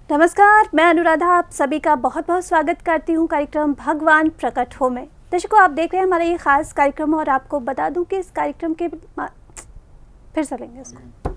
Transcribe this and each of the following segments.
नमस्कार, मैं अनुराधा आप सभी का बहुत बहुत स्वागत करती हूँ कार्यक्रम भगवान प्रकट हो में। दर्शकों, आप देख रहे हैं हमारा ये खास कार्यक्रम और आपको बता दूं कि इस कार्यक्रम के फिर से लेंगे उसको।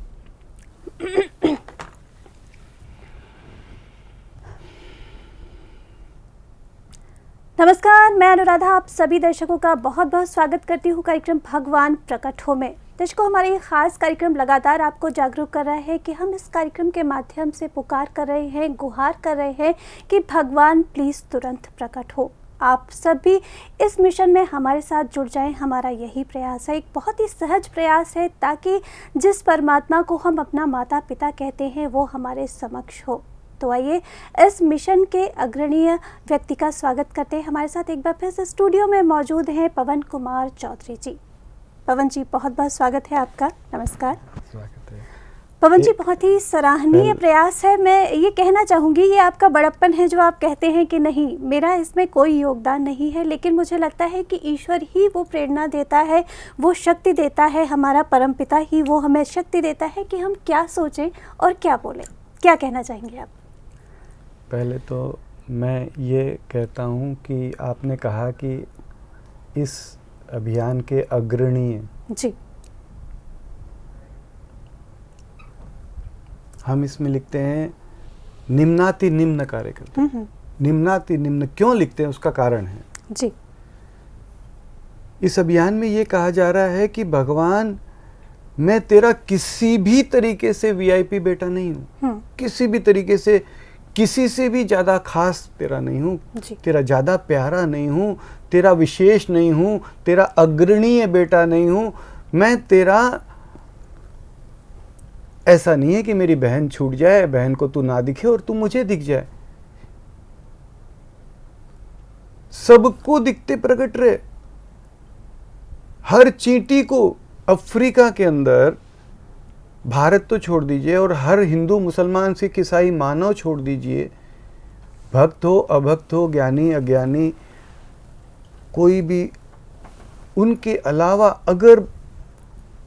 नमस्कार, मैं अनुराधा आप सभी दर्शकों का बहुत बहुत स्वागत करती हूँ कार्यक्रम भगवान प्रकट हो में। दर्शकों, हमारा ये खास कार्यक्रम लगातार आपको जागरूक कर रहा है कि हम इस कार्यक्रम के माध्यम से पुकार कर रहे हैं, गुहार कर रहे हैं कि भगवान प्लीज़ तुरंत प्रकट हो। आप सभी इस मिशन में हमारे साथ जुड़ जाएं, हमारा यही प्रयास है। एक बहुत ही सहज प्रयास है ताकि जिस परमात्मा को हम अपना माता पिता कहते हैं वो हमारे समक्ष हो। तो आइए इस मिशन के अग्रणीय व्यक्ति का स्वागत करते हैं। हमारे साथ एक बार फिर से स्टूडियो में मौजूद हैं पवन कुमार चौधरी जी। पवन जी, बहुत बहुत स्वागत है आपका। नमस्कार। स्वागत है पवन जी, बहुत ही सराहनीय प्रयास है। मैं ये कहना चाहूँगी, ये आपका बड़प्पन है जो आप कहते हैं कि नहीं, मेरा इसमें कोई योगदान नहीं है, लेकिन मुझे लगता है कि ईश्वर ही वो प्रेरणा देता है, वो शक्ति देता है, हमारा परमपिता ही वो हमें शक्ति देता है कि हम क्या सोचें और क्या बोलें। क्या कहना चाहेंगे आप? पहले तो मैं ये कहता हूँ कि आपने कहा कि इस अभियान के अग्रणीय जी, हम इसमें लिखते हैं निम्नाति निम्न कार्य करते हैं। निम्नाति निम्न क्यों लिखते हैं उसका कारण है जी। इस अभियान में ये कहा जा रहा है कि भगवान, मैं तेरा किसी भी तरीके से वीआईपी बेटा नहीं हूँ, किसी भी तरीके से किसी से भी ज़्यादा खास तेरा नहीं हूँ, तेरा ज़्यादा प्यारा नहीं हूँ, तेरा विशेष नहीं हूँ, तेरा अग्रणीय बेटा नहीं हूँ। मैं तेरा, ऐसा नहीं है कि मेरी बहन छूट जाए, बहन को तू ना दिखे और तू मुझे दिख जाए। सबको दिखते प्रकट रहे। हर चींटी को अफ्रीका के अंदर, भारत तो छोड़ दीजिए, और हर हिंदू मुसलमान सिख ईसाई मानव छोड़ दीजिए, भक्त हो अभक्त हो, ज्ञानी अज्ञानी, कोई भी, उनके अलावा, अगर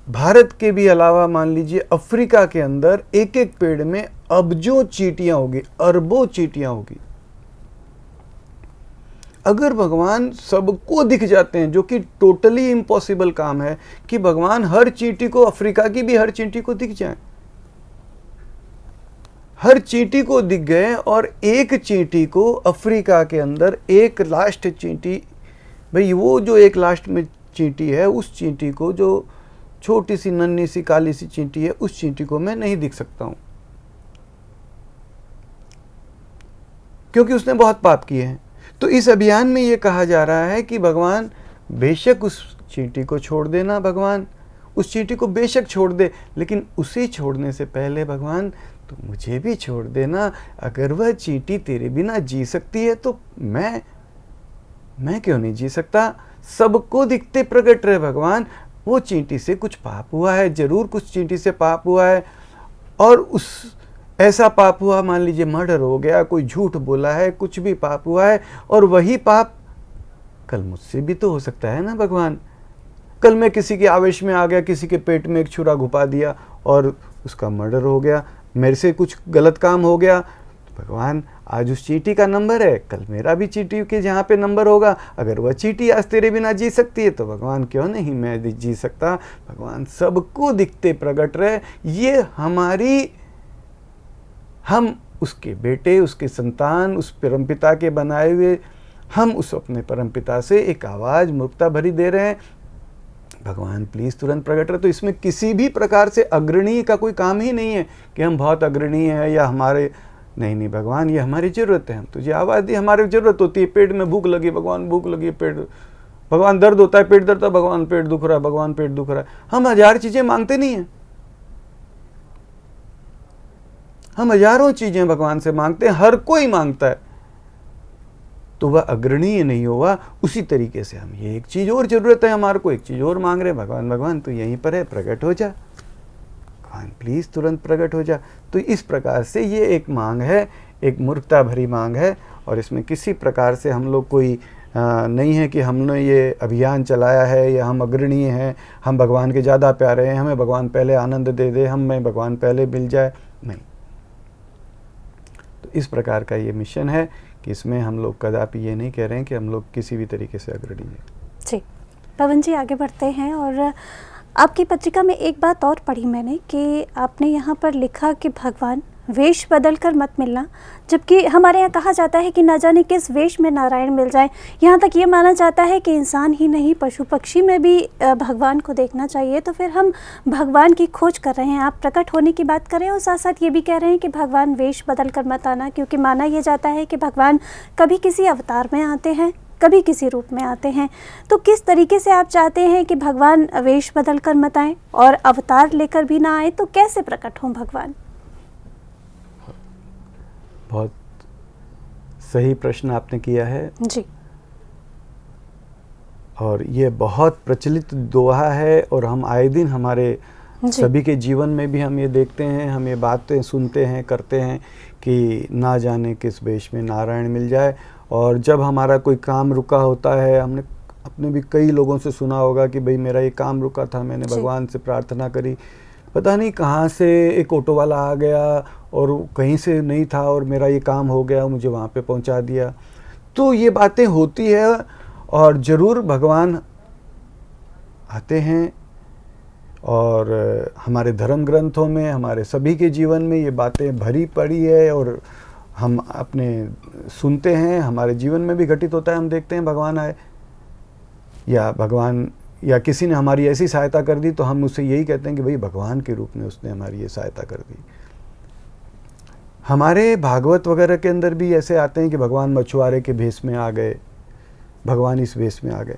भारत के भी अलावा मान लीजिए अफ्रीका के अंदर एक एक पेड़ में अब्जों चींटियां होगी, अरबों चींटियां होगी। अगर भगवान सबको दिख जाते हैं, जो कि टोटली इम्पॉसिबल काम है कि भगवान हर चींटी को, अफ्रीका की भी हर चींटी को दिख जाए, हर चींटी को दिख गए, और एक चींटी को अफ्रीका के अंदर, एक लास्ट चींटी, भाई वो जो एक लास्ट में चींटी है, उस चींटी को, जो छोटी सी नन्ही सी काली सी चींटी है, उस चींटी को मैं नहीं दिख सकता हूं, क्योंकि उसने बहुत पाप किए हैं। तो इस अभियान में ये कहा जा रहा है कि भगवान बेशक उस चींटी को छोड़ देना, भगवान उस चींटी को बेशक छोड़ दे, लेकिन उसे छोड़ने से पहले भगवान तो मुझे भी छोड़ देना। अगर वह चींटी तेरे बिना जी सकती है तो मैं क्यों नहीं जी सकता। सबको दिखते प्रकट रहे भगवान। वो चींटी से कुछ पाप हुआ है, जरूर कुछ चींटी से पाप हुआ है, और उस ऐसा पाप हुआ, मान लीजिए मर्डर हो गया, कोई झूठ बोला है, कुछ भी पाप हुआ है, और वही पाप कल मुझसे भी तो हो सकता है ना भगवान। कल मैं किसी के आवेश में आ गया, किसी के पेट में एक छुरा घुपा दिया और उसका मर्डर हो गया, मेरे से कुछ गलत काम हो गया, तो भगवान आज उस चींटी का नंबर है, कल मेरा भी चींटी के जहाँ पे नंबर होगा। अगर वह चींटी आज तेरे बिना जी सकती है तो भगवान क्यों नहीं मैं जी सकता। भगवान सबको दिखते प्रकट रहे। ये हमारी, हम उसके बेटे, उसके संतान, उस परमपिता के बनाए हुए, हम उस अपने परमपिता से एक आवाज़ मूर्खता भरी दे रहे हैं, भगवान प्लीज़ तुरंत प्रकट रहे। तो इसमें किसी भी प्रकार से अग्रणीय का कोई काम ही नहीं है कि हम बहुत अग्रणीय हैं या हमारे, नहीं भगवान, ये हमारी ज़रूरत है। हम तुझे आवाज़ दी, हमारी ज़रूरत होती है। पेट में भूख लगी, भगवान भूख लगी, पेट, भगवान दर्द होता है, पेट दर्द होता है, भगवान पेट दुख रहा है, भगवान पेट दुख रहा है। हम हजार चीज़ें मांगते नहीं हैं, हम हजारों चीजें भगवान से मांगते हैं, हर कोई मांगता है, तो वह अग्रणीय नहीं हुआ। उसी तरीके से हम, ये एक चीज और जरूरत है हमारे को, एक चीज और मांग रहे, भगवान भगवान तू यहीं पर है, प्रकट हो जा, भगवान प्लीज तुरंत प्रकट हो जा। तो इस प्रकार से ये एक मांग है, एक मूर्खता भरी मांग है, और इसमें किसी प्रकार से हम लोग कोई नहीं है कि हमने ये अभियान चलाया है या हम अग्रणीय हैं, हम भगवान के ज़्यादा प्यारे हैं, हमें भगवान पहले आनंद दे दे, हमें भगवान पहले मिल जाए, नहीं। तो इस प्रकार का ये मिशन है कि इसमें हम लोग कदापि ये नहीं कह रहे हैं कि हम लोग किसी भी तरीके से अग्रणी हैं। जी, पवन जी आगे बढ़ते हैं। और आपकी पत्रिका में एक बात और पढ़ी मैंने कि आपने यहाँ पर लिखा कि भगवान वेश बदल कर मत मिलना, जबकि हमारे यहाँ कहा जाता है कि न जाने किस वेश में नारायण मिल जाए। यहाँ तक ये माना जाता है कि इंसान ही नहीं पशु पक्षी में भी भगवान को देखना चाहिए। तो फिर हम भगवान की खोज कर रहे हैं, आप प्रकट होने की बात करें और साथ साथ ये भी कह रहे हैं कि भगवान वेश बदल कर मत आना, क्योंकि माना यह जाता है कि भगवान कभी किसी अवतार में आते हैं, कभी किसी रूप में आते हैं। तो किस तरीके से आप चाहते हैं कि भगवान वेश बदल कर मत आए और अवतार लेकर भी ना आए, तो कैसे प्रकट हों भगवान? बहुत सही प्रश्न आपने किया है जी। और ये बहुत प्रचलित दोहा है और हम आए दिन हमारे सभी के जीवन में भी हम ये देखते हैं, हम ये बातें सुनते हैं, करते हैं कि ना जाने किस वेश में नारायण मिल जाए। और जब हमारा कोई काम रुका होता है, हमने अपने भी कई लोगों से सुना होगा कि भाई मेरा ये काम रुका था, मैंने भगवान से प्रार्थना करी, पता नहीं कहाँ से एक ऑटो वाला आ गया और कहीं से नहीं था और मेरा ये काम हो गया, मुझे वहाँ पे पहुँचा दिया। तो ये बातें होती है और ज़रूर भगवान आते हैं और हमारे धर्म ग्रंथों में, हमारे सभी के जीवन में ये बातें भरी पड़ी है और हम अपने सुनते हैं, हमारे जीवन में भी घटित होता है। हम देखते हैं भगवान आए या भगवान या किसी ने हमारी ऐसी सहायता कर दी तो हम उससे यही कहते हैं कि भाई भगवान के रूप में उसने हमारी ये सहायता कर दी। हमारे भागवत वगैरह के अंदर भी ऐसे आते हैं कि भगवान मछुआरे के भेष में आ गए, भगवान इस भेष में आ गए।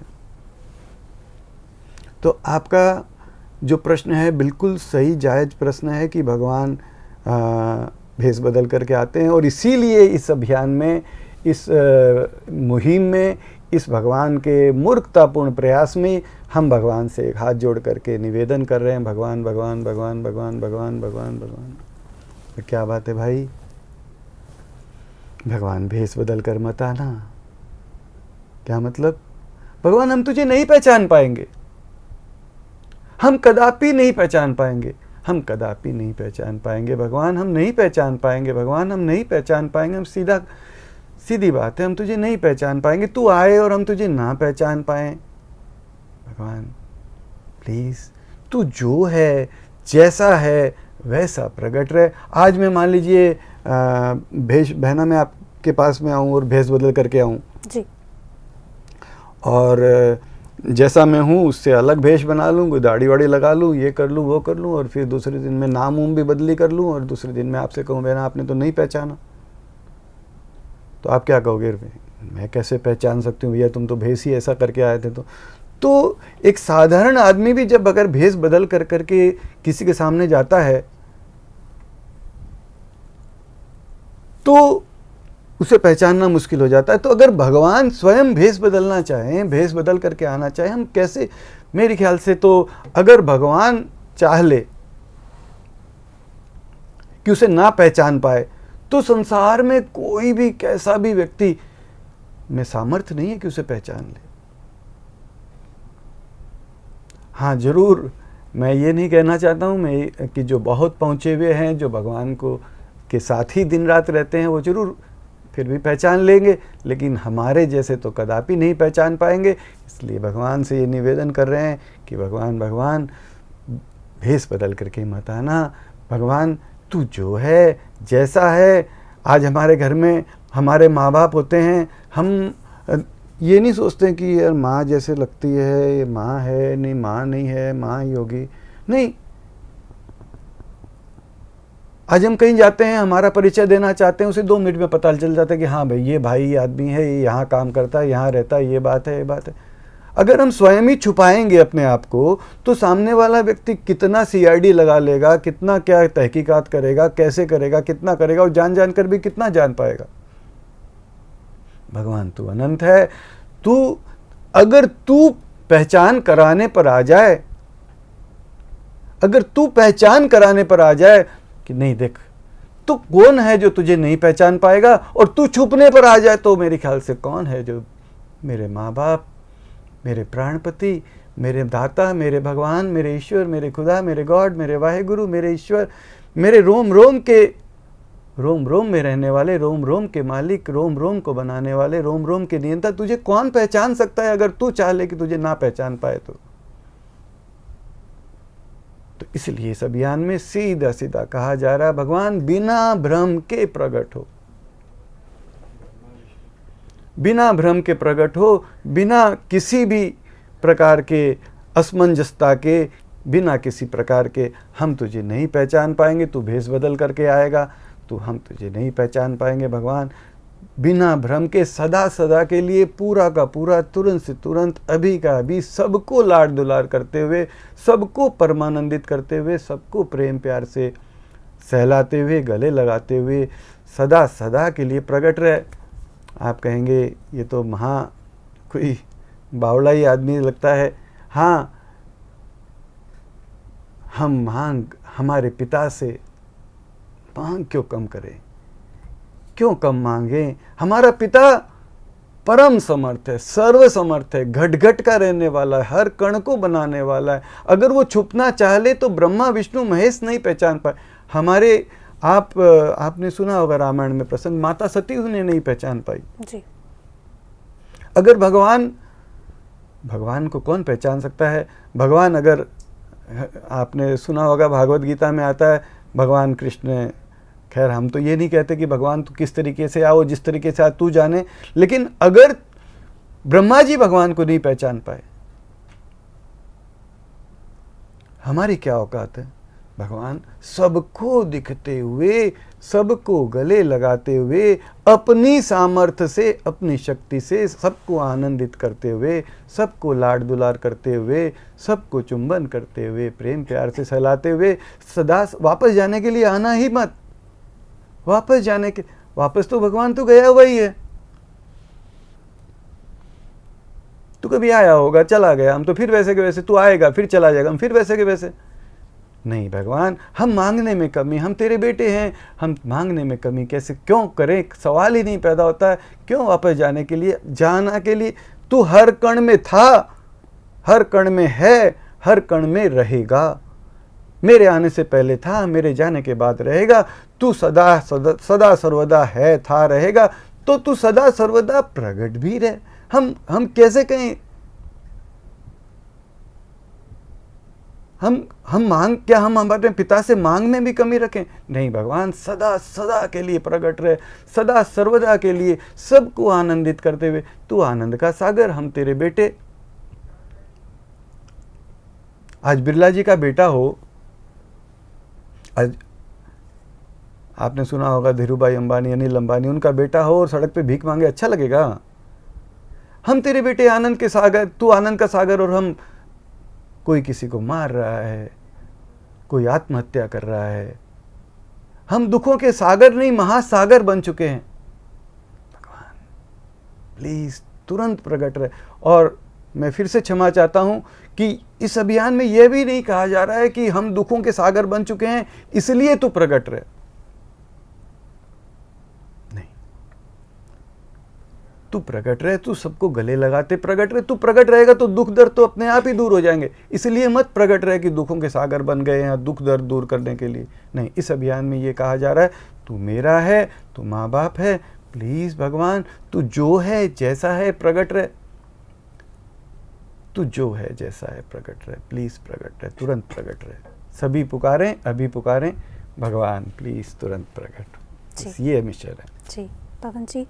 तो आपका जो प्रश्न है बिल्कुल सही जायज़ प्रश्न है कि भगवान भेष बदल करके आते हैं। और इसीलिए इस अभियान में, इस मुहिम में, इस भगवान के मूर्खतापूर्ण प्रयास में हम भगवान से एक हाथ जोड़ करके निवेदन कर रहे हैं, भगवान भगवान भगवान भगवान भगवान भगवान भगवान। तो क्या बात है भाई, भगवान भेष बदल कर मत आना। क्या मतलब? भगवान हम तुझे नहीं पहचान पाएंगे, हम कदापि नहीं पहचान पाएंगे, हम कदापि नहीं पहचान पाएंगे भगवान, हम नहीं पहचान पाएंगे भगवान, हम नहीं पहचान पाएंगे। हम सीधी बात है, हम तुझे नहीं पहचान पाएंगे। तू आए और हम तुझे ना पहचान पाएं। भगवान प्लीज़ तू जो है, जैसा है वैसा प्रकट रहे। आज मैं मान लीजिए भेष बहना मैं आपके पास में आऊँ और भेष बदल करके आऊँ जी, और जैसा मैं हूँ उससे अलग भेष बना लूँ, कोई दाढ़ी वाड़ी लगा लूँ, ये कर लूँ, वो कर लूँ, और फिर दूसरे दिन मैं नाम भी बदली कर लूँ और दूसरे दिन मैं आपसे कहूँ बहना आपने तो नहीं पहचाना, तो आप क्या कहोगे? मैं कैसे पहचान सकती हूँ भैया, तुम तो भेष ही ऐसा करके आए थे। तो एक साधारण आदमी भी जब अगर भेष बदल कर करके किसी के सामने जाता है तो उसे पहचानना मुश्किल हो जाता है। तो अगर भगवान स्वयं भेष बदलना चाहें, भेष बदल करके आना चाहें, हम कैसे? मेरे ख्याल से तो अगर भगवान चाह ले कि उसे ना पहचान पाए तो संसार में कोई भी कैसा भी व्यक्ति में सामर्थ्य नहीं है कि उसे पहचान ले। हाँ जरूर, मैं ये नहीं कहना चाहता हूँ मैं कि जो बहुत पहुँचे हुए हैं, जो भगवान को के साथ ही दिन रात रहते हैं, वो जरूर फिर भी पहचान लेंगे, लेकिन हमारे जैसे तो कदापि नहीं पहचान पाएंगे। इसलिए भगवान से ये निवेदन कर रहे हैं कि भगवान भगवान भेष बदल करके मत आना। भगवान तू जो है, जैसा है। आज हमारे घर में हमारे माँ बाप होते हैं, हम ये नहीं सोचते कि यार माँ जैसे लगती है, ये माँ है, नहीं माँ नहीं है, माँ ही होगी, नहीं। आज हम कहीं जाते हैं, हमारा परिचय देना चाहते हैं, उसे 2 मिनट में पता चल जाता है कि हाँ भाई ये भाई आदमी है, ये यहाँ काम करता है, यहाँ रहता है, ये बात है, ये बात है। अगर हम स्वयं ही छुपाएंगे अपने आप को तो सामने वाला व्यक्ति कितना CID लगा लेगा, कितना क्या तहकीकात करेगा, कैसे करेगा, कितना करेगा, और जान कर भी कितना जान पाएगा। भगवान तू अनंत है। अगर तू पहचान कराने पर आ जाए, अगर तू पहचान कराने पर आ जाए कि नहीं देख तू कौन है जो तुझे नहीं पहचान पाएगा, और तू छुपने पर आ जाए तो मेरे ख्याल से कौन है जो मेरे माँ बाप, मेरे प्राणपति, मेरे दाता, मेरे भगवान, मेरे ईश्वर, मेरे खुदा, मेरे गॉड, मेरे वाहेगुरु, मेरे ईश्वर, मेरे रोम रोम के रोम रोम में रहने वाले, रोम रोम के मालिक, रोम रोम को बनाने वाले, रोम रोम के नियंता, तुझे कौन पहचान सकता है अगर तू चाह ले कि तुझे ना पहचान पाए तो इसलिए इस अभियान में सीधा सीधा कहा जा रहा है, भगवान बिना भ्रम के प्रकट हो, बिना भ्रम के प्रकट हो, बिना किसी भी प्रकार के असमंजसता के, बिना किसी प्रकार के। हम तुझे नहीं पहचान पाएंगे, तू भेष बदल करके आएगा तो हम तुझे नहीं पहचान पाएंगे भगवान। बिना भ्रम के, सदा सदा के लिए, पूरा का पूरा, तुरंत से तुरंत, अभी का अभी, सबको लाड दुलार करते हुए, सबको परमानंदित करते हुए, सबको प्रेम प्यार से सहलाते हुए, गले लगाते हुए, सदा सदा के लिए प्रकट रहे। आप कहेंगे ये तो कोई बावला ही आदमी लगता है। हाँ, हम हमारे पिता से मांग क्यों कम करें, क्यों कम मांगे? हमारा पिता परम समर्थ है, सर्व समर्थ है, घट घट का रहने वाला है, हर कण को बनाने वाला है। अगर वो छुपना चाह ले तो ब्रह्मा विष्णु महेश नहीं पहचान पाए। हमारे आपने सुना होगा रामायण में प्रसंग, माता सती उन्हें नहीं पहचान पाई जी। अगर भगवान को कौन पहचान सकता है? भगवान, अगर आपने सुना होगा भागवत गीता में आता है, भगवान कृष्ण, खैर हम तो ये नहीं कहते कि भगवान तो किस तरीके से आओ, जिस तरीके से आ तू जाने, लेकिन अगर ब्रह्मा जी भगवान को नहीं पहचान पाए, हमारी क्या औकात है? भगवान सबको दिखते हुए, सबको गले लगाते हुए, अपनी सामर्थ्य से, अपनी शक्ति से सबको आनंदित करते हुए, सबको लाड दुलार करते हुए, सबको चुंबन करते हुए, प्रेम प्यार से सहलाते हुए, सदा वापस जाने के लिए आना ही मत। वापस तो भगवान तो गया हुआ ही है। तू कभी आया होगा, चला गया, हम तो फिर वैसे के वैसे, तू आएगा फिर चला जाएगा, हम फिर वैसे के वैसे। नहीं भगवान, हम मांगने में कमी, हम तेरे बेटे हैं, हम मांगने में कमी कैसे क्यों करें? सवाल ही नहीं पैदा होता है। क्यों वापस जाने के लिए, जाना के लिए? तू हर कण में था, हर कण में है, हर कण में रहेगा। मेरे आने से पहले था, मेरे जाने के बाद रहेगा। तू सदा सर्वदा है, था, रहेगा, तो तू सदा सर्वदा प्रकट भी रहे। हम कैसे कहें? हम हमारे पिता से मांग में भी कमी रखें? नहीं भगवान, सदा सदा के लिए प्रकट रहे, सदा सर्वदा के लिए सबको आनंदित करते हुए। तू आनंद का सागर, हम तेरे बेटे। आज बिरला जी का बेटा हो, आज आपने सुना होगा धीरूभाई अंबानी, अनिल अंबानी, उनका बेटा हो और सड़क पे भीख मांगे, अच्छा लगेगा? हम तेरे बेटे आनंद के सागर, तू आनंद का सागर, और हम कोई किसी को मार रहा है, कोई आत्महत्या कर रहा है। हम दुखों के सागर नहीं, महासागर बन चुके हैं। भगवान प्लीज तुरंत प्रकट रहे। और मैं फिर से क्षमा चाहता हूं कि इस अभियान में यह भी नहीं कहा जा रहा है कि हम दुखों के सागर बन चुके हैं इसलिए तू प्रकट रहे। नहीं, तू प्रकट रहे, तू सबको गले लगाते प्रकट रहे। तू प्रकट रहेगा तो दुख दर्द तो अपने आप ही दूर हो जाएंगे। इसलिए मत प्रकट रहे कि दुखों के सागर बन गए हैं दुख दर्द दूर करने के लिए। नहीं, इस अभियान में ये कहा जा रहा है, तू मेरा है, तू माँ बाप है, प्लीज भगवान तू जो है जैसा है प्रकट रहे। तू जो है जैसा है प्रकट रहे, प्लीज प्रकट रहे, तुरंत प्रकट रहे। सभी पुकारें, अभी पुकारें, भगवान प्लीज तुरंत प्रकट। ये मिशन है जी। पवन जी,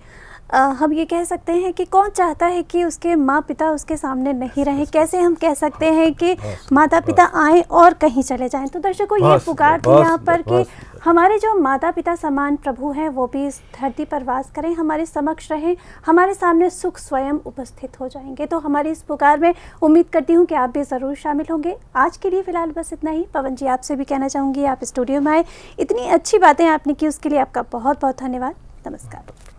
हम ये कह सकते हैं कि कौन चाहता है कि उसके माँ पिता उसके सामने नहीं रहे? कैसे हम कह सकते हैं कि माता पिता आएं और कहीं चले जाएं? तो दर्शकों ये पुकार थी यहाँ पर कि हमारे जो माता पिता समान प्रभु हैं वो भी इस धरती पर वास करें, हमारे समक्ष रहें, हमारे सामने सुख स्वयं उपस्थित हो जाएंगे। तो हमारी इस पुकार में उम्मीद करती हूँ कि आप भी ज़रूर शामिल होंगे। आज के लिए फ़िलहाल बस इतना ही। पवन जी, आपसे भी कहना चाहूँगी, आप स्टूडियो में आए, इतनी अच्छी बातें आपने की, उसके लिए आपका बहुत बहुत धन्यवाद। नमस्कार।